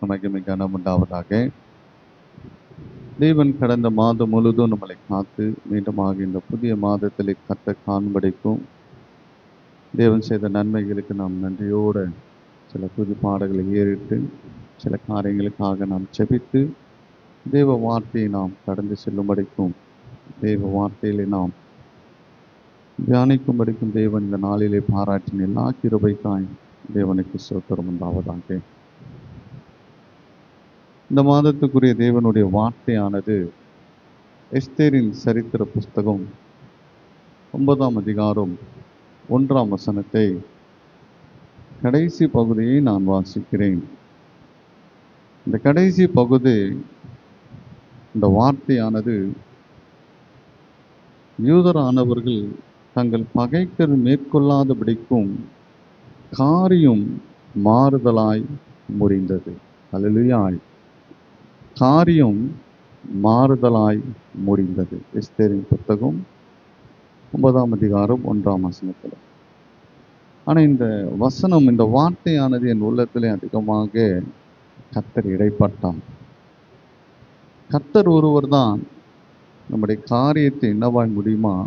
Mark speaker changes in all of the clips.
Speaker 1: மகிமை கனம் உண்டாவதாக. தேவன் கடந்த மாதம் முழுதும் நம்மளை காத்து மீண்டுமாக இந்த புதிய மாதத்திலே கர்த்தர் காண்படைக்கும் தேவன் செய்த நன்மைகளுக்கு நாம் நன்றியோடு சில புது பாடல்களை ஏறிட்டு சில காரியங்களுக்காக நாம் செபித்து தேவ வார்த்தையை நாம் கடந்து செல்லும்படிக்கும் தேவ வார்த்தையிலே நாம் தியானிக்கும்படிக்கும் தேவன் இந்த நாளிலே பாராட்டின எல்லா கிருபைக்காய் தேவனுக்கு ஸ்தோத்திரம் உண்டாவதாக. இந்த மாதத்துக்குரிய தேவனுடைய வார்த்தையானது எஸ்தேரின் சரித்திர புஸ்தகம் 9ஆம் அதிகாரம் 1ஆம் வசனத்தை கடைசி பகுதியை நான் வாசிக்கிறேன். இந்த கடைசி பகுதி, இந்த வார்த்தையானது யூதரானவர்கள் தங்கள் பகைக்கர் மேற்கொள்ளாதபடிக்கும் காரியம் மாறுதலாய் முடிந்தது. அல்லேலூயா. காரியம் மாறுதலாய் முடிந்தது. எஸ்தேரின் புத்தகம் 9ஆம் அதிகாரம் 1ஆம் வசனத்தில். ஆனால் இந்த வசனம், இந்த வார்த்தையானது என் உள்ளத்திலே அதிகமாக கர்த்தர் இடைப்பட்டார். கர்த்தர் ஒருவர் தான் நம்முடைய காரியத்தை என்னவாய் முடியுமா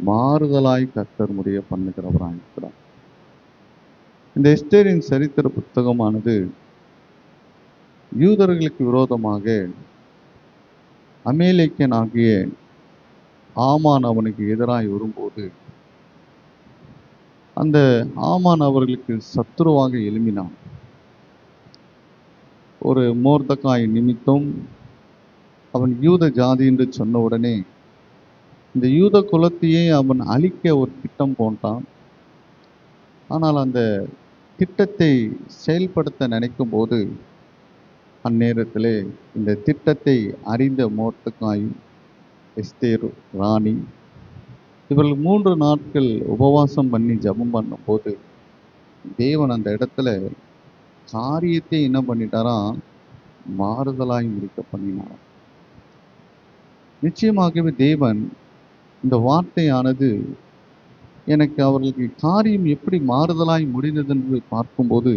Speaker 1: மாறுதலாய் கர்த்தர் முடிய பண்ணுகிறவராக இருக்கிறார். இந்த எஸ்தேரின் சரித்திர புத்தகமானது யூதர்களுக்கு விரோதமாக அமேலேக்கியன் ஆகிய ஆமான் அவனுக்கு எதிராய் வரும்போது அந்த ஆமான் அவர்களுக்கு சத்துருவாக எழும்பினான். ஒரு மோர்தக்காய் நிமித்தம் அவன் யூத ஜாதி என்று சொன்ன உடனே இந்த யூத குலத்தையே அவன் அழிக்க ஒரு திட்டம் போட்டான். ஆனால் அந்த திட்டத்தை செயல்படுத்த நினைக்கும் போது அந்நேரத்திலே இந்த திட்டத்தை அறிந்த மோர்தக்காய், எஸ்தேர் ராணி, இவர்கள் 3 நாட்கள் உபவாசம் பண்ணி ஜெபம் பண்ணும்போது தேவன் அந்த இடத்துல காரியத்தை என்ன பண்ணிட்டாராம், மாறுதலாய் முடிக்க பண்ணினாராம். நிச்சயமாகவே தேவன் இந்த வார்த்தையானது எனக்கு அவர்களுக்கு காரியம் எப்படி மாறுதலாய் முடிந்தது என்று பார்க்கும்போது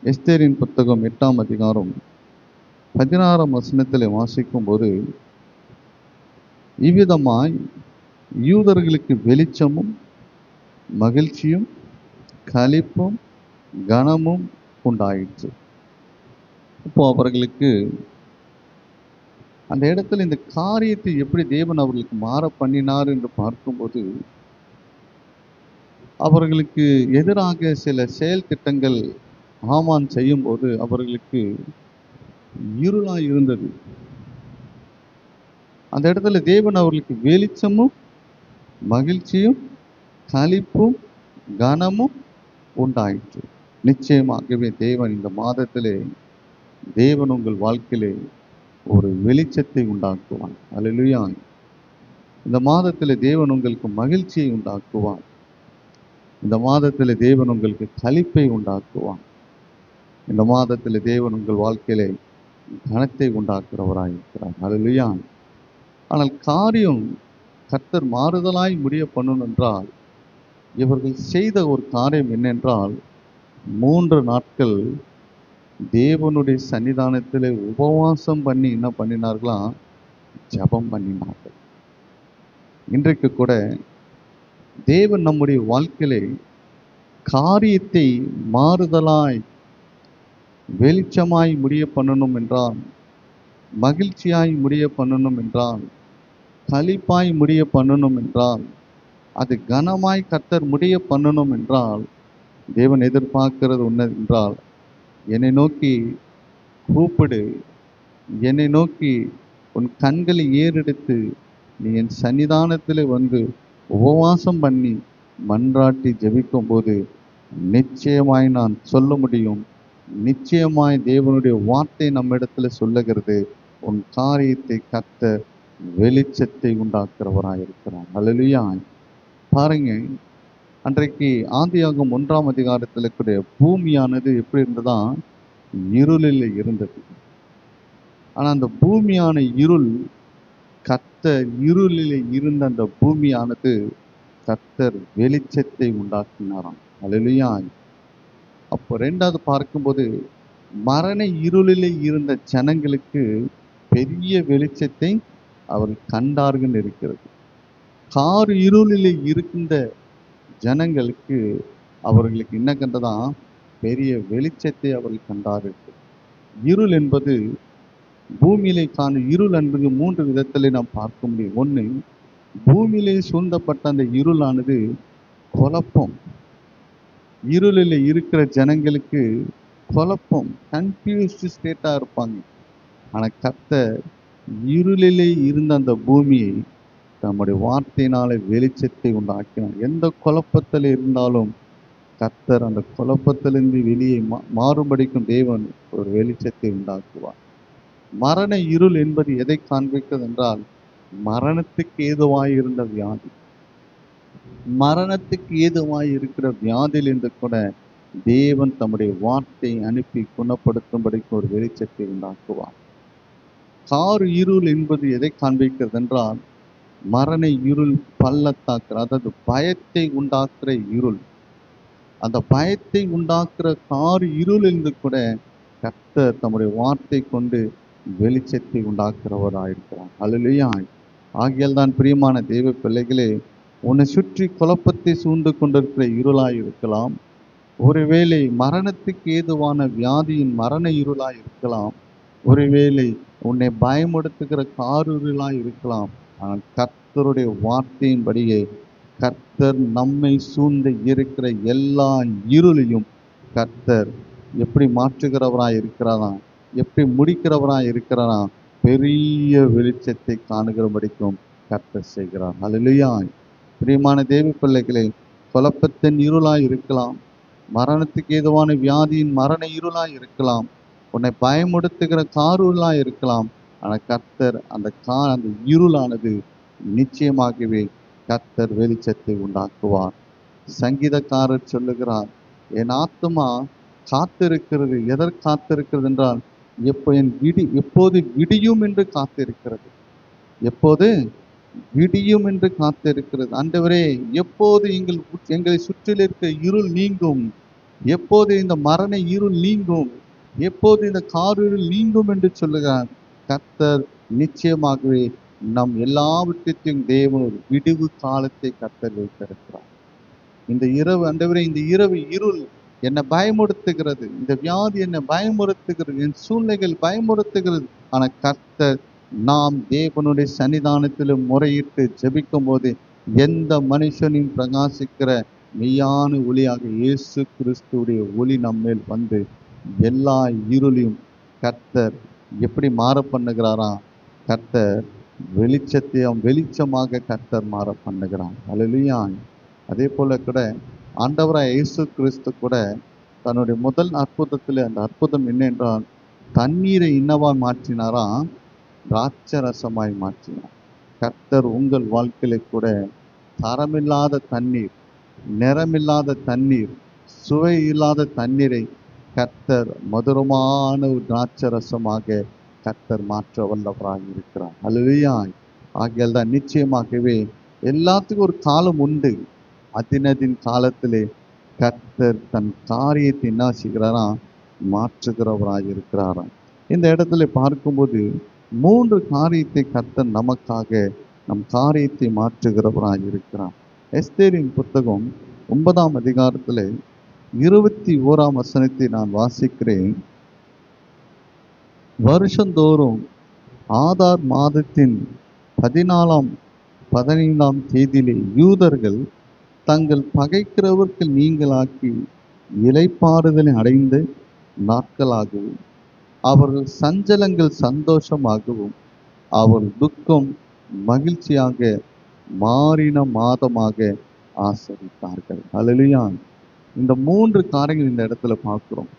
Speaker 1: எஸ்தேரின் புத்தகம் 8ஆம் அதிகாரம் 16ஆம் வசனத்தில் வாசிக்கும் போது, இவ்விதமாய் யூதர்களுக்கு வெளிச்சமும் மகிழ்ச்சியும் களிப்பும் கனமும் உண்டாயிற்று. இப்போ அவர்களுக்கு அந்த இடத்துல இந்த காரியத்தை எப்படி தேவன் அவர்களுக்கு மாற பண்ணினார் என்று பார்க்கும்போது அவர்களுக்கு எதிராக சில செயல் திட்டங்கள் ஆமான் செய்யும்போது அவர்களுக்கு இருளாய் இருந்தது. அந்த இடத்துல தேவன் அவர்களுக்கு வெளிச்சமும் மகிழ்ச்சியும் களிப்பும் கனமும் உண்டாயிற்று. நிச்சயமாகவே தேவன் இந்த மாதத்திலே தேவன் உங்கள் வாழ்க்கையிலே ஒரு வெளிச்சத்தை உண்டாக்குவான். அல்லேலூயா. இந்த மாதத்தில் தேவன் உங்களுக்கு மகிழ்ச்சியை உண்டாக்குவான். இந்த மாதத்தில் தேவன் உங்களுக்கு களிப்பை உண்டாக்குவான். இந்த மாதத்தில் தேவன் உங்கள் வாழ்க்கையிலே கனத்தை உண்டாக்குறவராய் இருக்கிறார். அல்லேலூயா. ஆனால் காரியம் கர்த்தர் மாறுதலாய் முடிய பண்ணணும் என்றால் இவர்கள் செய்த ஒரு காரியம் என்னென்றால் 3 நாட்கள் தேவனுடைய சன்னிதானத்தில் உபவாசம் பண்ணி என்ன பண்ணினார்களாம், ஜெபம் பண்ணினார்கள். இன்றைக்கு கூட தேவன் நம்முடைய வாழ்க்கையிலே காரியத்தை மாறுதலாய் வெளிச்சமாய் முடிய பண்ணணும் என்றால், மகிழ்ச்சியாய் முடிய பண்ணணும் என்றால், களிப்பாய் முடிய பண்ணணும் என்றால், அது கனமாய் கர்த்தர் முடிய பண்ணணும் என்றால் தேவன் எதிர்பார்க்கிறது ஒன்று என்றால், என்னை நோக்கி கூப்பிடு, என்னை நோக்கி உன் கண்களை ஏறெடுத்து நீ என் சன்னிதானத்தில் வந்து உபவாசம் பண்ணி மன்றாட்டி ஜெபிக்கும் போது நிச்சயமாய் நான் சொல்ல முடியும், நிச்சயமாய் தேவனுடைய வார்த்தை நம்ம இடத்துல சொல்லுகிறது, உன் காரியத்தை கர்த்தர் வெளிச்சத்தை உண்டாக்குறவராக இருக்கிறார். அல்லேலூயா. பாருங்க, அன்றைக்கு ஆதியாகமம் 1ஆம் அதிகாரத்தில் இருக்கிற பூமியானது எப்படி இருந்ததா, இருளில் இருந்தது. ஆனால் அந்த பூமியான இருள் கர்த்தர் இருளில் இருந்த அந்த பூமியானது கர்த்தர் வெளிச்சத்தை உண்டாக்கினாராம். அல்லேலூயா. அப்போ 2வது பார்க்கும்போது மரண இருளிலே இருந்த ஜனங்களுக்கு பெரிய வெளிச்சத்தை அவர்கள் கண்டார்கள் இருக்கிறது. கார் இருளிலே இருந்த ஜனங்களுக்கு அவர்களுக்கு என்ன கண்டதா? பெரிய வெளிச்சத்தை அவர்கள் கண்டார்கள். இருள் என்பது பூமியிலே காணும் இருள் என்பது 3 விதத்திலே நாம் பார்க்க முடியும். ஒன்று, பூமியிலே சூழ்ந்தப்பட்ட அந்த இருளானது குழப்பம். இருளில் இருக்கிற ஜனங்களுக்கு குழப்பம், கன்ஃபியூஸ்டு ஸ்டேட்டா இருப்பாங்க. ஆனா கர்த்தர் இருளிலே இருந்த அந்த பூமியை தம்முடைய வார்த்தையினாலே வெளிச்சத்தை உண்டாக்கினார். எந்த குழப்பத்தில் இருந்தாலும் கர்த்தர் அந்த குழப்பத்திலிருந்து வெளியே மாறுபடிக்கும் தேவன் ஒரு வெளிச்சத்தை உண்டாக்குவார். மரண இருள் என்பது எதை காண்பிக்கிறது என்றால், மரணத்துக்கு ஏதுவாய் இருந்த வியாதி. மரணத்துக்கு ஏதுவாய் இருக்கிற வியாதியிலிருந்து கூட தேவன் தம்முடைய வார்த்தையை அனுப்பி குணப்படுத்தும்படிக்கு ஒரு வெளிச்சத்தை உண்டாக்குவார். கார் இருள் என்பது எதை காண்பிக்கிறது என்றால், மரண இருள் பள்ளத்தாக்குற, அதாவது பயத்தை உண்டாக்குற இருள். அந்த பயத்தை உண்டாக்குற கார் இருளிலிருந்து கூட கர்த்தர் தம்முடைய வார்த்தை கொண்டு வெளிச்சத்தை உண்டாக்குறவராயிருக்கிறார். அல்லேலூயா. ஆகியால் தான் பிரியமான தேவ பிள்ளைகளே, உன்னை சுற்றி குழப்பத்தை சூழ்ந்து கொண்டிருக்கிற இருளாய் இருக்கலாம். ஒருவேளை மரணத்துக்கு ஏதுவான வியாதியின் மரண இருளாய் இருக்கலாம். ஒருவேளை உன்னை பயமுடுத்துகிற காரிருளாய் இருக்கலாம். ஆனால் கர்த்தருடைய வார்த்தையின்படியே கர்த்தர் நம்மை சூழ்ந்து இருக்கிற எல்லா இருளையும் கர்த்தர் எப்படி மாற்றுகிறவராய் இருக்கிறாரா, எப்படி முடிக்கிறவராய் இருக்கிறாரா, பெரிய வெளிச்சத்தை காணுகிறபடிக்கும் கர்த்தர் செய்கிறார். அல்லேலூயா. பிரியமான தேவ பிள்ளைகளே, குழப்பத்தின் இருளாய் இருக்கலாம், மரணத்துக்கு ஏதுவான வியாதியின் மரண இருளாய் இருக்கலாம், உன்னை பயமுடுத்துகிற காருளாய் இருக்கலாம். ஆனால் கர்த்தர் அந்த இருளானது நிச்சயமாகவே கர்த்தர் வெளிச்சத்தை உண்டாக்குவார். சங்கீதக்காரர் சொல்லுகிறார், என் ஆத்துமா காத்திருக்கிறது. எதற்கு காத்திருக்கிறது என்றால், எப்போது விடியும் என்று காத்திருக்கிறது. எப்போது விடியும் என்று காத்திருக்கிறது. ஆண்டவரே, எப்போது எங்களை சுற்றில் இருக்க இருள் நீங்கும், எப்போது இந்த மரண இருள் நீங்கும், எப்போது இந்த காரிருள் நீங்கும் என்று சொல்லுகிறார். கர்த்தர் நிச்சயமாகவே நம் எல்லாவற்றையும் தேவன் ஒரு விடிவு காலத்தை கர்த்தர் வைத்திருக்கிறார். இந்த இரவு, ஆண்டவரே, இந்த இரவு இருள் என்னை பயமுறுத்துகிறது, இந்த வியாதி என்னை பயமுறுத்துகிறது, என் சூழ்நிலைகள் பயமுறுத்துகிறது. ஆனால் கர்த்தர், நாம் தேவனுடைய சன்னிதானத்தில் முறையிட்டு ஜெபிக்கும் போது எந்த மனுஷனையும் பிரகாசிக்கிற மெய்யான ஒளியாக இயேசு கிறிஸ்துடைய ஒளி நம்மேல் வந்து எல்லா இருளையும் கர்த்தர் எப்படி மாற பண்ணுகிறாரா? கர்த்தர் வெளிச்சமாக கர்த்தர் மாற பண்ணுகிறான். அல்லேலூயா. அதே போல கூட ஆண்டவராய் இயேசு கிறிஸ்து கூட தன்னுடைய முதல் அற்புதத்தில், அந்த அற்புதம் என்னென்றால், தண்ணீரை என்னவா மாற்றினாரா? திராட்சரசமாய் மாற்றினார். கர்த்தர் உங்கள் வாழ்க்கையில கூட தரமில்லாத தண்ணீர், நிறமில்லாத தண்ணீர், சுவை இல்லாத தண்ணீரை கர்த்தர் மதுரமான ஒரு திராட்சரசமாக கர்த்தர் மாற்ற வல்லவராக இருக்கிறார். அல்லேலூயா. ஆகியால் தான் நிச்சயமாகவே எல்லாத்துக்கும் ஒரு காலம் உண்டு. அதினதின் காலத்திலே கர்த்தர் தன் காரியத்தை என்ன செய்கிறாரா? மாற்றுகிறவராக இருக்கிறாராம். இந்த இடத்துல பார்க்கும்போது 3 காரியத்தை கர்த்தர் நமக்காக நம் காரியத்தை மாற்றுகிறவராக இருக்கிறார். எஸ்தேரின் புத்தகம் 9ஆம் அதிகாரத்தில் 21ஆம் வசனத்தை நான் வாசிக்கிறேன். வருஷந்தோறும் ஆதார் மாதத்தின் 15ஆம் தேதியிலே யூதர்கள் தங்கள் பகைக்கிறவர்கள் நீங்களாக்கி இளைப்பாறுதலை அடைந்த நாட்களாகவும் அவர்கள் சஞ்சலங்கள் சந்தோஷமாகவும் அவர் துக்கம் மகிழ்ச்சியாக மாறின மாதமாக ஆசரித்தார்கள். அல்லேலூயா. இந்த 3 காரியங்கள் இந்த இடத்துல பார்க்கிறோம்.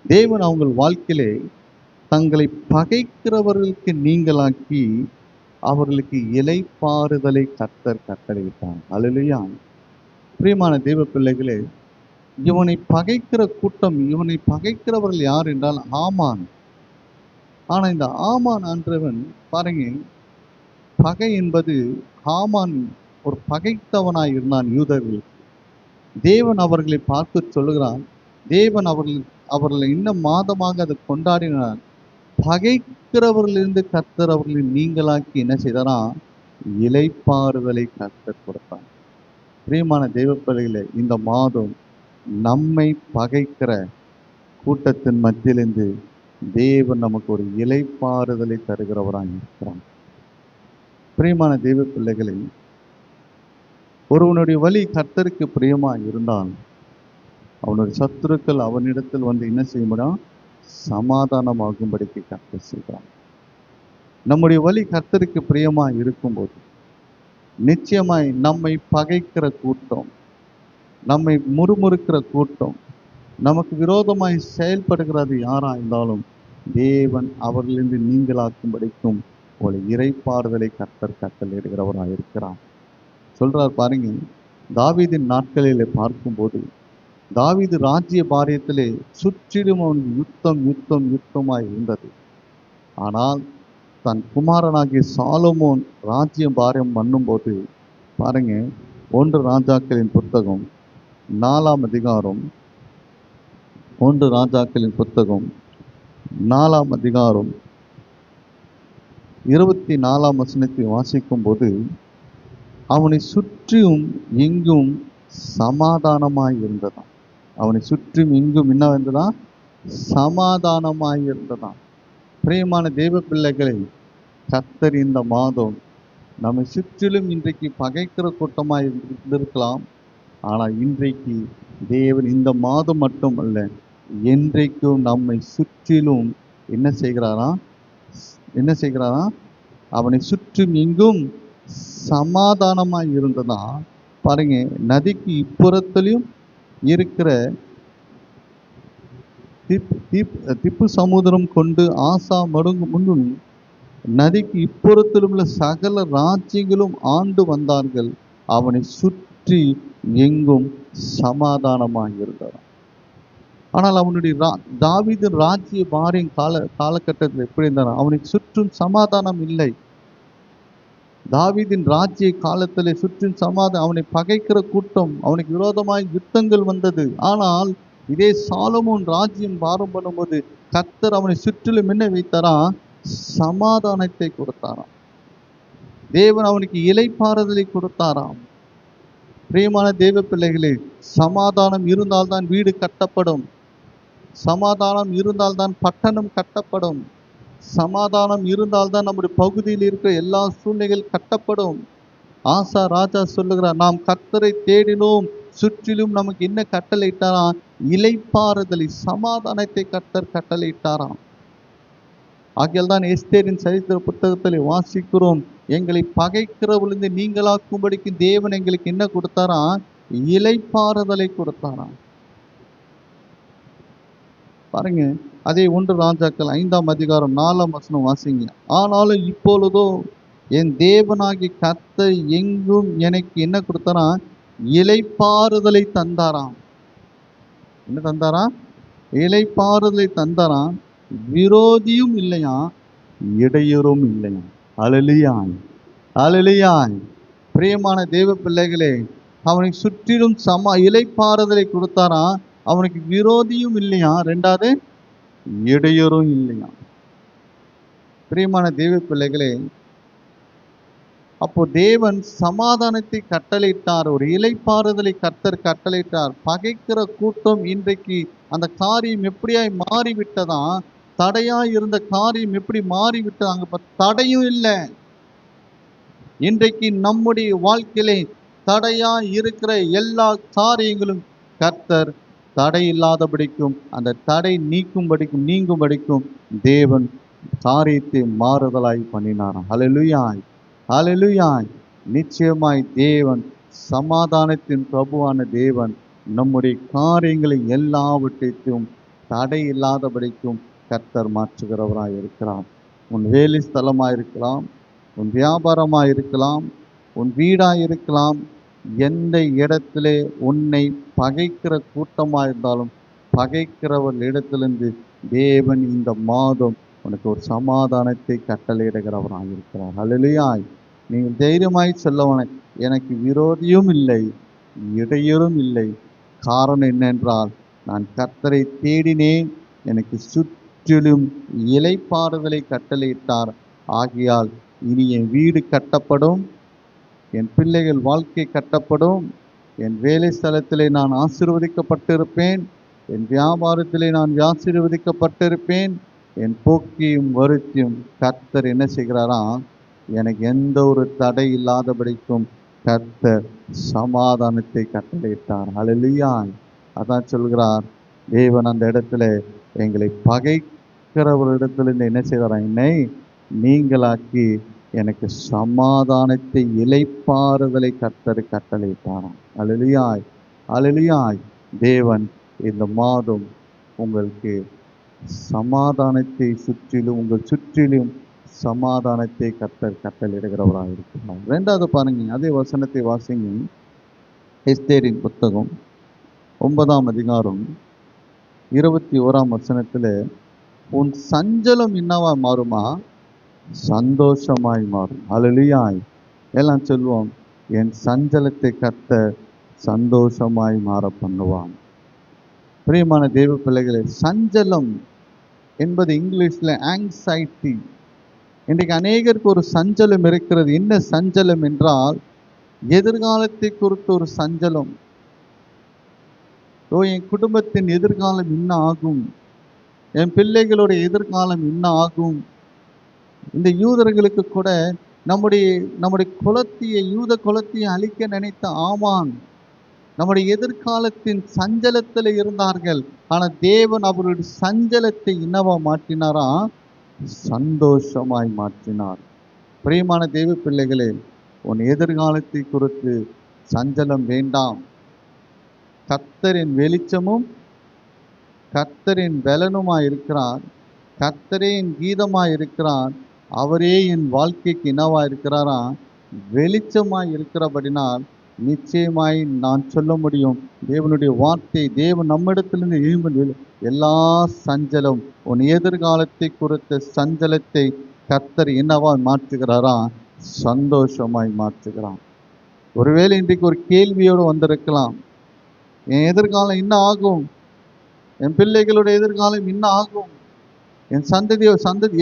Speaker 1: தேவன் அவங்க வாழ்க்கையிலே தங்களை பகைக்கிறவர்களுக்கு நீங்களாக்கி அவர்களுக்கு இளைப்பாறுதலை கர்த்தர் கட்டளையிட்டார். அல்லேலூயா. பிரியமான தேவ பிள்ளைகளே, இவனை பகைக்கிற கூட்டம், இவனை பகைக்கிறவர்கள் யார் என்றால் ஆமான். ஆனா இந்த ஆமான் என்றவன் பாருங்க, பகை என்பது, ஆமான் ஒரு பகைத்தவனாய் இருந்தான் யூதர்களுக்கு. தேவன் அவர்களை பார்த்து சொல்லுகிறான், தேவன் அவர்களை இன்னும் மாதமாக அதை கொண்டாடினார். பகைக்கிறவர்களிலிருந்து கர்த்தர் அவர்களை நீங்களாக்கி என்ன செய்தாரா? இளைப்பாறுதலை கர்த்தர் கொடுத்தார். பிரியமான தெய்வ பிள்ளைகளே, இந்த மாதம் நம்மை பகைக்கிற கூட்டத்தின் மத்தியிலிருந்து தேவன் நமக்கு ஒரு இளைப்பாறுதலை தருகிறவராக இருக்கிறார். பிரியமான தெய்வ பிள்ளைகளை, ஒருவனுடைய வழி கர்த்தருக்கு பிரியமா இருந்தால் அவனுடைய சத்துருக்கள் அவனிடத்தில் வந்து என்ன செய்யணும்? சமாதானமாகும்படிக்கு கர்த்தர் செய்கிறான். நம்முடைய வழி கர்த்தருக்கு பிரியமா இருக்கும்போது நிச்சயமாய் நம்மை பகைக்கிற கூட்டம், நம்மை முறுமுறுக்கிற கூட்டம், நமக்கு விரோதமாய் செயல்படுகிறது யாரா இருந்தாலும் தேவன் அவர்களிருந்து நீங்களாக்கும்படிக்கும் ஒரு இறைப்பாறுதலை கர்த்தர் கட்டளையிடுகிறவராக இருக்கிறார். சொல்றார் பாருங்க, தாவீதின் நாட்களிலே பார்க்கும்போது தாவீது ராஜ்ய பாரியத்திலே சுற்றிலும் அவனுக்கு யுத்தமாய் இருந்தது. ஆனால் தன் குமாரனாகிய சாலமோன் ராஜ்யம் பாரியம் பண்ணும்போது பாருங்க, 1 ராஜாக்களின் புத்தகம் 4ஆம் அதிகாரம் 1 ராஜாக்களின் புத்தகம் 4ஆம் அதிகாரம் 24ஆம் வசனத்தை வாசிக்கும் போது, அவனை சுற்றியும் எங்கும் சமாதானமாய் இருந்ததாம். அவனை சுற்றியும் எங்கும் என்ன இருந்ததா? சமாதானமாய் இருந்ததாம். பிரியமான தெய்வ பிள்ளைகளை, கர்த்தர் இந்த மாதம் நம்மை சுற்றிலும் இன்றைக்கு பகைக்கிற கூட்டமாய் இருந்திருக்கலாம். ஆனால் இன்றைக்கு தேவன் இந்த மாதம் மட்டும் அல்ல, என்றைக்கும் நம்மை சுற்றிலும் என்ன செய்கிறாரா? அவனை சுற்றும் எங்கும் சமாதானமாய் இருந்ததா. பாருங்க, நதிக்கு இப்புறத்திலும் இருக்கிற திப்பு சமுதிரம் கொண்டு ஆசா மடுங்கு முன்னும் நதிக்கு இப்புறத்திலும் உள்ள சகல ராஜ்யங்களும் ஆண்டு வந்தார்கள். அவனை சுற்றி எங்கும் சமாதானமாக இருந்தார். ஆனால் அவனுடைய தாவீது ராஜ்ய பாரியம் காலகட்டத்தில் எப்படி இருந்தார்? அவனை சுற்றும் சமாதானம் இல்லை. தாவீதின் ராஜ்ய காலத்திலே சுற்றும் சமாதானம், அவனை பகைக்கிற கூட்டம், அவனுக்கு விரோதமாய் யுத்தங்கள் வந்தது. ஆனால் இதே சாலமோன் ராஜ்யம் பாரம் பண்ணும்போது கர்த்தர் அவனை சுற்றிலும் என்ன வைத்தாரா? சமாதானத்தை கொடுத்தாராம். தேவன் அவனுக்கு இளைப்பாறுதலை கொடுத்தாராம். பிரியமான தேவ பிள்ளைகளே, சமாதானம் இருந்தால்தான் வீடு கட்டப்படும், சமாதானம் இருந்தால்தான் பட்டணம் கட்டப்படும், சமாதானம் இருந்தால்தான் நம்முடைய பகுதியில் இருக்கிற எல்லா சூழ்நிலைகள் கட்டப்படும். ஆசா ராஜா சொல்லுகிறார், நாம் கர்த்தரை தேடினோம், சுற்றிலும் நமக்கு என்ன கட்டளையிட்டாராம்? இளைப்பாறுதலை, சமாதானத்தை கர்த்தர் கட்டளையிட்டாராம். ஆகியால் தான் எஸ்தேரின் சரித்திர புத்தகத்தில் வாசிக்கிறோம், எங்களை பகைக்கிறவர்களிருந்து நீங்களாக்கும்படிக்கு தேவன் எங்களுக்கு என்ன கொடுத்தாராம்? இளைப்பாறுதலை கொடுத்தாராம். பாருங்க, அதே 1 ராஜாக்கள் 5ஆம் அதிகாரம் 4ஆம் வசனம் வாசிங்க. ஆனாலும் இப்பொழுதோ என் தேவனாகிய கர்த்தர் எங்கும் எனக்கு என்ன கொடுத்தாராம்? இளைப்பாறுதலை தந்தாராம். என்ன தந்தாராம்? இளைப்பாறுதலை தந்தாராம். விரோதியும் இல்லையா, இடையூறும் இல்லையா. அல்லேலூயா, அல்லேலூயா. பிரியமான தேவ பிள்ளைகளே, அவனை சுற்றிலும் இளைப்பாறுதலை கொடுத்தாராம். அவனுக்கு விரோதியும் இல்லையா, 2வது இடையூறும் இல்லையா. பிரியமான தேவ பிள்ளைகளே, அப்போ தேவன் சமாதானத்தை கட்டளையிட்டார், ஒரு இளைப்பாறுதலை கர்த்தர் கட்டளையிட்டார். பகைக்கிற கூட்டம் இன்றைக்கு அந்த காரியம் எப்படியாய் மாறிவிட்டதா? தடையாய் இருந்த காரியம் எப்படி மாறிவிட்டது? அங்க தடையும் இல்லை. இன்றைக்கு நம்முடைய வாழ்க்கையிலே தடையாய் இருக்கிற எல்லா காரியங்களும் கர்த்தர் தடை இல்லாதபடிக்கும், அந்த தடை நீங்கும்படிக்கும் தேவன் காரியத்தை மாறுதலாய் பண்ணினாராம். ஹல்லேலூயா, ஹல்லேலூயா. நிச்சயமாய் தேவன், சமாதானத்தின் பிரபுவான தேவன், நம்முடைய காரியங்களை எல்லாவற்றையும் தடை இல்லாதபடிக்கும் கர்த்தர் மாற்றுகிறவராய் இருக்கிறார். உன் வேலை ஸ்தலமாக இருக்கலாம், உன் வியாபாரமாக இருக்கலாம், உன் வீடாக இருக்கலாம், எந்த இடத்திலே உன்னை பகைக்கிற கூட்டமாக இருந்தாலும் பகைக்கிறவர் இடத்திலிருந்து தேவன் இந்த மாதம் உனக்கு ஒரு சமாதானத்தை கட்டளையிடுகிறவராக இருக்கிறார். ஹல்லேலூயா. நீங்கள் தைரியமாய் சொல்லவன, எனக்கு விரோதியும் இல்லை, இடையூறும் இல்லை. காரணம் என்னென்றால் நான் கர்த்தரை தேடினேன், எனக்கு சுற்றிலும் இளைப்பாறுதலை கட்டளையிட்டார். ஆகையால் இனி என் வீடு கட்டப்படும், என் பிள்ளைகள் வாழ்க்கை கட்டப்படும், என் வேலை ஸ்தலத்திலே நான் ஆசீர்வதிக்கப்பட்டிருப்பேன், என் வியாபாரத்திலே நான் ஆசீர்வதிக்கப்பட்டிருப்பேன். என் போக்கியும் வருத்தியும் கர்த்தர் என்ன செய்கிறாரா, எனக்கு எந்த ஒரு தடை இல்லாதபடிக்கும் கர்த்தர் சமாதானத்தை கட்டளையிட்டார். ஹல்லேலூயா. அதான் சொல்கிறார், தேவன் அந்த இடத்துல எங்களை பகைக்கிறவரிடத்திலிருந்து என்ன செய்கிறார், என்னை நீங்களாக்கி எனக்கு சமாதானத்தை இளைப்பாறுதலை கர்த்தர் கட்டளையிட்டாராம். ஹல்லேலூயா, ஹல்லேலூயா. தேவன் இந்த மாதம் உங்களுக்கு சமாதானத்தை சுற்றிலும், உங்கள் சுற்றிலும் சமாதானத்தை கர்த்தர் கட்டளையிடுகிறவராக இருக்கிறார். ரெண்டாவது பாருங்க, அதே வசனத்தை வாசிங்க. எஸ்தேரின் புத்தகம் 9ஆம் அதிகாரம் 21ஆம் வசனத்தில், உன் சஞ்சலம் என்னவா மாறுமா, சந்தோஷமாய் மாறும். ஹல்லேலூயா. எல்லாம் சொல்லுவோம், என் சஞ்சலத்தை கர்த்தர் சந்தோஷமாய் மாற பண்ணுவான். பிரியமான தேவ பிள்ளைகளே, சஞ்சலம் என்பது இங்கிலீஷ்ல ஆங்ஸைட்டி. இன்றைக்கு அநேகருக்கு ஒரு சஞ்சலம் இருக்கிறது. என்ன சஞ்சலம் என்றால், எதிர்காலத்தை குறித்து ஒரு சஞ்சலம். என் குடும்பத்தின் எதிர்காலம் என்ன ஆகும், என் பிள்ளைகளுடைய எதிர்காலம் என்ன ஆகும். இந்த யூதர்களுக்கு கூட நம்முடைய குலத்தையை, யூத குலத்தையை அழிக்க நினைத்த ஆமான் நம்முடைய எதிர்காலத்தின் சஞ்சலத்தில் இருந்தார்கள். ஆனால் தேவன் அவருடைய சஞ்சலத்தை என்னவா மாற்றினாரா, சந்தோஷமாய் மாற்றினார். பிரியமான தேவ பிள்ளைகளே, உன் எதிர்காலத்தை குறித்து சஞ்சலம் வேண்டாம். கர்த்தரின் வெளிச்சமும் கர்த்தரின் பலனுமாய் இருக்கிறார். கர்த்தரே என் கீதமாய் இருக்கிறார். அவரே என் வாழ்க்கைக்கு என்னவா இருக்கிறாரா, வெளிச்சமாய் இருக்கிறபடினால் நிச்சயமாய் நான் சொல்ல முடியும், தேவனுடைய வார்த்தை, தேவன் நம்மிடத்திலிருந்து எழும்பு எல்லா சஞ்சலம், உன் எதிர்காலத்தை குறித்த சஞ்சலத்தை கர்த்தர் என்னவா மாற்றுகிறாரா, சந்தோஷமாய் மாற்றுகிறான். ஒருவேளை இன்றைக்கு ஒரு கேள்வியோடு வந்திருக்கலாம், என் எதிர்காலம் என்ன ஆகும், என் பிள்ளைகளுடைய எதிர்காலம் என்ன ஆகும், என் சந்ததி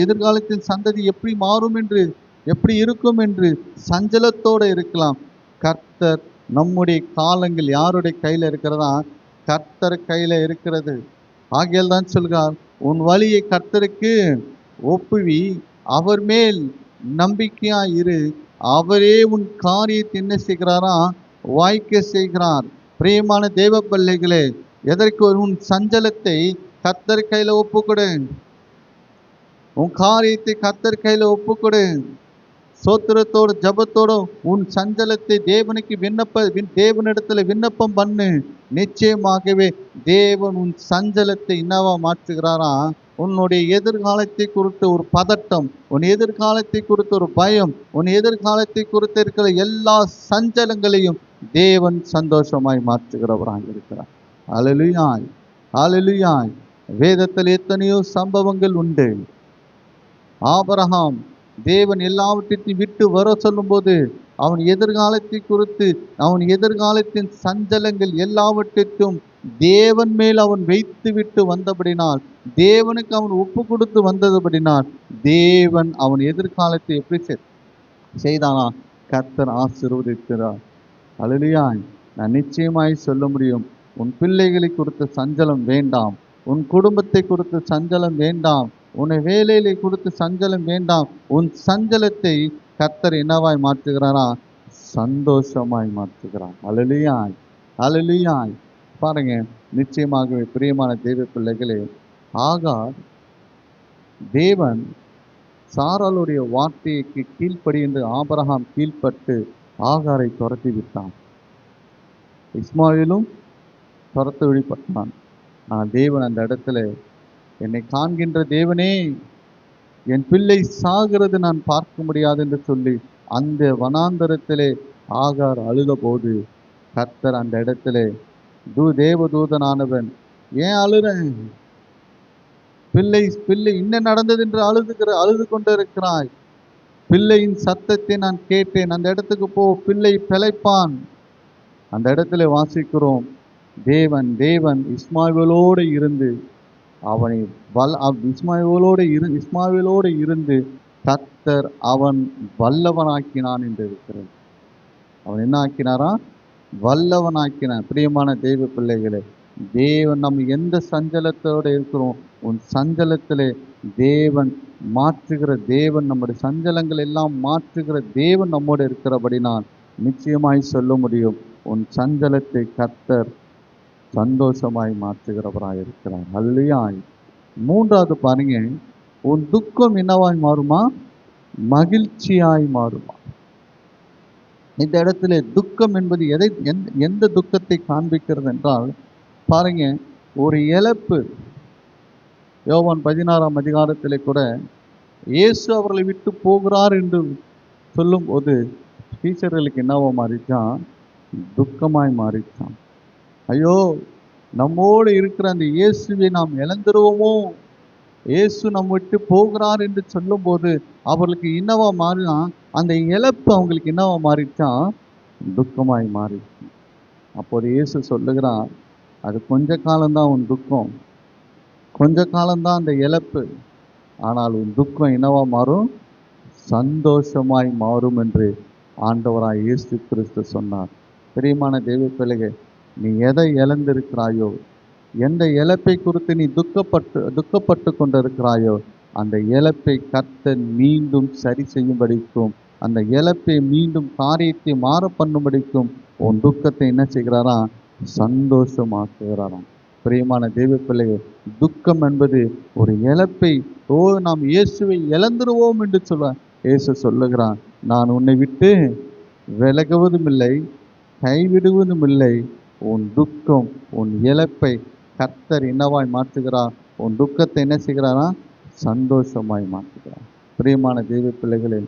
Speaker 1: எதிர்காலத்தின் சந்ததி எப்படி மாறும் என்று, எப்படி இருக்கும் என்று சஞ்சலத்தோடு இருக்கலாம். கர்த்தர், நம்முடைய காலங்கள் யாருடைய கையில் இருக்கிறதா, கர்த்தர் கையில் இருக்கிறது. ஆகையால் தான் சொல்கிறார், உன் வழியை கர்த்தருக்கு ஒப்புவி, அவர் மேல் நம்பிக்கையாய் இரு, அவரே உன் காரியத்தை என்ன செய்கிறாரா, வாய்க்க செய்கிறார். பிரியமான தேவ பிள்ளைகளே, எதற்கு உன் சஞ்சலத்தை கர்த்தர் கையில் ஒப்புக்கொடு, உன் காரியத்தை கர்த்தர் கையில் ஒப்புக்கொடு. சோத்திரத்தோடு ஜபத்தோடு உன் சஞ்சலத்தை தேவனுக்கு தேவனிடத்துல விண்ணப்பம் பண்ணு. நிச்சயமாகவே தேவன் உன் சஞ்சலத்தை என்னவா மாற்றுகிறாரா, உன்னுடைய எதிர்காலத்தை குறித்து ஒரு பதட்டம், உன் எதிர்காலத்தை குறித்து ஒரு பயம், உன் எதிர்காலத்தை குறித்து இருக்கிற எல்லா சஞ்சலங்களையும் தேவன் சந்தோஷமாய் மாற்றுகிறவராக இருக்கிறார். ஹல்லேலூயா, ஹல்லேலூயா. வேதத்தில் எத்தனையோ சம்பவங்கள் உண்டு. ஆபிரகாம் தேவன் எல்லாவற்றையும் விட்டு வர சொல்லும் போது அவன் எதிர்காலத்தை குறித்து, அவன் எதிர்காலத்தின் சஞ்சலங்கள் எல்லாவற்றிற்கும் தேவன் மேல் அவன் வைத்து விட்டு வந்தபடினால், தேவனுக்கு அவன் ஒப்பு கொடுத்து வந்ததுபடினால், தேவன் அவன் எதிர்காலத்தை எப்படி செய்தானா, கர்த்தர் ஆசீர்வதிக்கிறார். ஹல்லேலூயா. நான் நிச்சயமாய் சொல்ல முடியும், உன் பிள்ளைகளை குறித்த சஞ்சலம் வேண்டாம், உன் குடும்பத்தை குறித்த சஞ்சலம் வேண்டாம், உன்னை வேலையிலே கொடுத்து சஞ்சலம் வேண்டாம். உன் சஞ்சலத்தை கர்த்தர் என்னவாய் மாற்றுகிறாரா, சந்தோஷமாய் மாற்றுகிறார். ஹல்லேலூயா, ஹல்லேலூயா. பாருங்க, நிச்சயமாகவே பிரியமான தேவ பிள்ளைகளே, ஆகார், தேவன் சாராளுடைய வார்த்தைக்கு கீழ்ப்படி என்று ஆபிரகாம் கீழ்ப்பட்டு ஆகாரை துரத்தி விட்டான். இஸ்மாயிலும் துரத்து விடப்பட்டான். ஆனால் தேவன் அந்த இடத்துல, என்னை காண்கின்ற தேவனே, என் பிள்ளை சாகிறது நான் பார்க்க முடியாது என்று சொல்லி அந்த வனாந்தரத்திலே ஆகார் அழுத போது, கர்த்தர் அந்த இடத்திலே தேவதூதனானவன், ஏன் அழுற, பிள்ளை என்ன நடந்தது என்று அழுது கொண்டு இருக்கிறாய், பிள்ளையின் சத்தத்தை நான் கேட்டேன், அந்த இடத்துக்கு போ, பிள்ளை பிழைப்பான். அந்த இடத்துல வாசிக்கிறோம், தேவன் இஸ்மாவேலோடு இருந்து அவனை இஸ்மாவேலோடு இருந்து கர்த்தர் அவன் வல்லவனாக்கினான் என்று இருக்கிறது. அவன் என்ன ஆக்கினாரா? வல்லவனாக்கினான். பிரியமான தெய்வ பிள்ளைகளே, தேவன் நம்ம எந்த சஞ்சலத்தோடு இருக்கிறோம், உன் சஞ்சலத்திலே தேவன் மாற்றுகிற தேவன், நம்முடைய சஞ்சலங்கள் எல்லாம் மாற்றுகிற தேவன் நம்மோடு இருக்கிறபடி நான் நிச்சயமாய் சொல்ல முடியும், உன் சஞ்சலத்தை கர்த்தர் சந்தோஷமாய் மாற்றுகிறவராய் இருக்கிறார். அல்லையா? மூன்றாவது பாருங்க, உன் துக்கம் என்னவாய் மாறுமா? மகிழ்ச்சியாய் மாறுமா. இந்த இடத்துல துக்கம் என்பது எந்த துக்கத்தை காண்பிக்கிறது என்றால், பாருங்க, ஒரு இழப்பு. யோவான் 16ஆம் அதிகாரத்திலே கூட இயேசு அவர்களை விட்டு போகிறார் என்று சொல்லும் போது டீச்சர்களுக்கு என்னவோ மாறிச்சான்? துக்கமாய் மாறிச்சான். ஐயோ, நம்மோடு இருக்கிற அந்த இயேசுவை நாம் இழந்துருவோமோ, இயேசு நம்ம விட்டு போகிறார் என்று சொல்லும் போது அவர்களுக்கு என்னவா மாறினா, அந்த இழப்பு அவங்களுக்கு என்னவா மாறிச்சான்? துக்கமாய் மாறிச்சு. அப்போது இயேசு சொல்லுகிறார், அது கொஞ்ச காலம்தான் உன் துக்கம், கொஞ்ச காலம்தான் அந்த இழப்பு, ஆனால் உன் துக்கம் என்னவா மாறும்? சந்தோஷமாய் மாறும் என்று ஆண்டவராய் இயேசு கிறிஸ்து சொன்னார். பிரியமான தெய்வ பிள்ளையே, நீ எதை இழந்திருக்கிறாயோ, எந்த இழப்பை குறித்து நீ துக்கப்பட்டு கொண்டிருக்கிறாயோ, அந்த இழப்பை கர்த்தர் மீண்டும் சரி செய்யும்படிக்கும், அந்த இழப்பை மீண்டும் காரியத்தை மாற பண்ணும்படிக்கும் உன் துக்கத்தை என்ன செய்கிறாரா? சந்தோஷமாக்குகிறாராம். பிரியமான தெய்வ பிள்ளையே, துக்கம் என்பது ஒரு இழப்பை, நாம் இயேசுவை இழந்துருவோம் என்று இயேசு சொல்லுகிறான், நான் உன்னை விட்டு விலகுவதும் இல்லை, கைவிடுவதும் இல்லை. உன் துக்கம், உன் இழப்பை கர்த்தர் என்னவாய் மாற்றுகிறார்? உன் துக்கத்தை என்ன செய்கிறாரா? சந்தோஷமாய் மாற்றுகிறார். பிரியமான தெய்வ பிள்ளைகளே,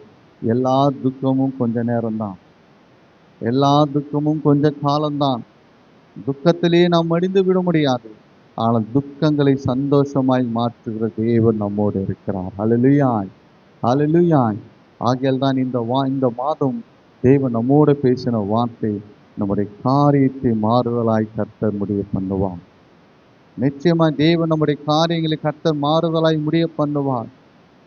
Speaker 1: எல்லா துக்கமும் கொஞ்ச நேரம்தான், எல்லா துக்கமும் கொஞ்ச காலம்தான். துக்கத்திலேயே நாம் மடிந்து விட முடியாது. ஆனால் துக்கங்களை சந்தோஷமாய் மாற்றுகிற தேவன் நம்மோடு இருக்கிறார். ஹல்லேலூயா, ஹல்லேலூயா. ஆகையால் தான் இந்த மாதம் தேவன் நம்மோடு பேசின வார்த்தை, நம்முடைய காரியத்தை மாறுதலாய் கர்த்தர் முடிய பண்ணுவார். நிச்சயமாக தேவன் நம்முடைய காரியங்களை கர்த்தர் மாறுதலாய் முடிய பண்ணுவார்.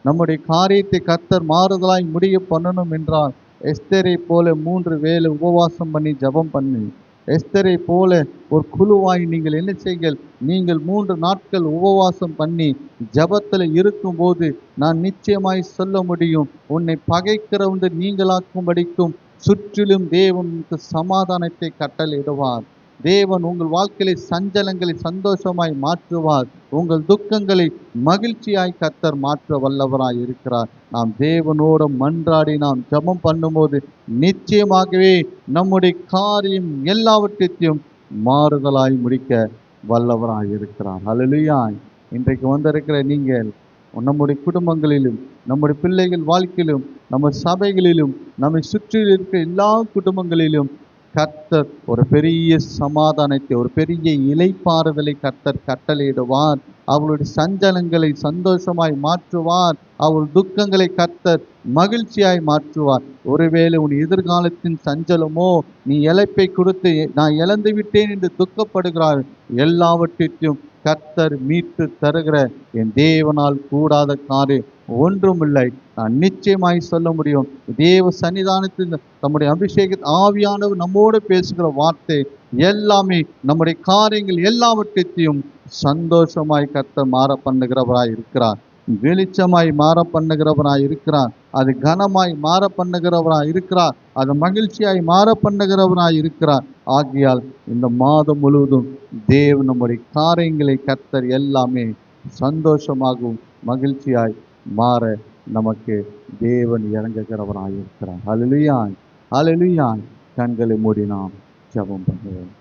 Speaker 1: நம்முடைய காரியத்தை கர்த்தர் மாறுதலாய் முடிய பண்ணணும் என்றால், எஸ்தரை போல 3 வேளை உபவாசம் பண்ணி ஜபம் பண்ணி, எஸ்தரை போல ஒரு குழுவாய் நீங்கள் என்ன செய்யுங்கள், நீங்கள் 3 நாட்கள் உபவாசம் பண்ணி ஜபத்தில் இருக்கும்போது நான் நிச்சயமாய் சொல்ல முடியும், உன்னை பகைக்கிறவந்து நீங்களாக்கும்படிக்கும் சுற்றிலும் தேவனுக்கு சமாதானத்தை கட்டளையிடுவார். தேவன் உங்கள் வாழ்க்கையை சஞ்சலங்களை சந்தோஷமாய் மாற்றுவார். உங்கள் துக்கங்களை மகிழ்ச்சியாய் கர்த்தர் மாற்ற வல்லவராய் இருக்கிறார். நாம் தேவனோடு மன்றாடி நாம் ஜெபம் பண்ணும்போது நிச்சயமாகவே நம்முடைய காரியம் எல்லாவற்றையும் மாறுதலாய் முடிக்க வல்லவராய் இருக்கிறார். ஹல்லேலூயா. இன்றைக்கு வந்திருக்கிற நீங்கள் நம்முடைய குடும்பங்களிலும், நம்முடைய பிள்ளைகள் வாழ்க்கையிலும், நம்ம சபைகளிலும், நம்மை சுற்றி இருக்கிற எல்லா குடும்பங்களிலும் கர்த்தர் ஒரு பெரிய சமாதானத்தை, ஒரு பெரிய இளைப்பாறுதலை கர்த்தர் கட்டளையிடுவார். அவளுடைய சஞ்சலங்களை சந்தோஷமாய் மாற்றுவார். அவள் துக்கங்களை கர்த்தர் மகிழ்ச்சியாய் மாற்றுவார். ஒருவேளை உன் எதிர்காலத்தின் சஞ்சலமோ, நீ இழப்பை கொடுத்து நான் இழந்து விட்டேன் என்று துக்கப்படுகிறாய், எல்லாவற்றையும் கர்த்தர் மீட்டு தருகிற என் தேவனால் கூடாத காரியம் ஒன்றுமில்லை. நான் நிச்சயமாய் சொல்ல முடியும், தேவ சன்னிதானத்தில் நம்முடைய அபிஷேக ஆவியானவர் நம்மோடு பேசுகிற வார்த்தை எல்லாமே நம்முடைய காரியங்கள் எல்லாவற்றையும் சந்தோஷமாய் கர்த்தர் மாற பண்ணுகிறவராய் இருக்கிறார். வெளிச்சமாய் மாற பண்ணுகிறவராய் இருக்கிறார். அது கனமாய் மாற பண்ணுகிறவராய் இருக்கிறார். அது மகிழ்ச்சியாய் மாற பண்ணுகிறவராய் இருக்கிறார். ஆகையால் இந்த மாதம் முழுவதும் தேவன் நம்முடைய காரியங்களை கர்த்தர் எல்லாமே சந்தோஷமாகவும் மகிழ்ச்சியாய் மாற நமக்கு தேவன் இறங்குகிறவராய் இருக்கிறார். ஹல்லேலூயா, ஹல்லேலூயா. கண்களை மூடி நாம் ஜெபம் பண்ணுவோம்.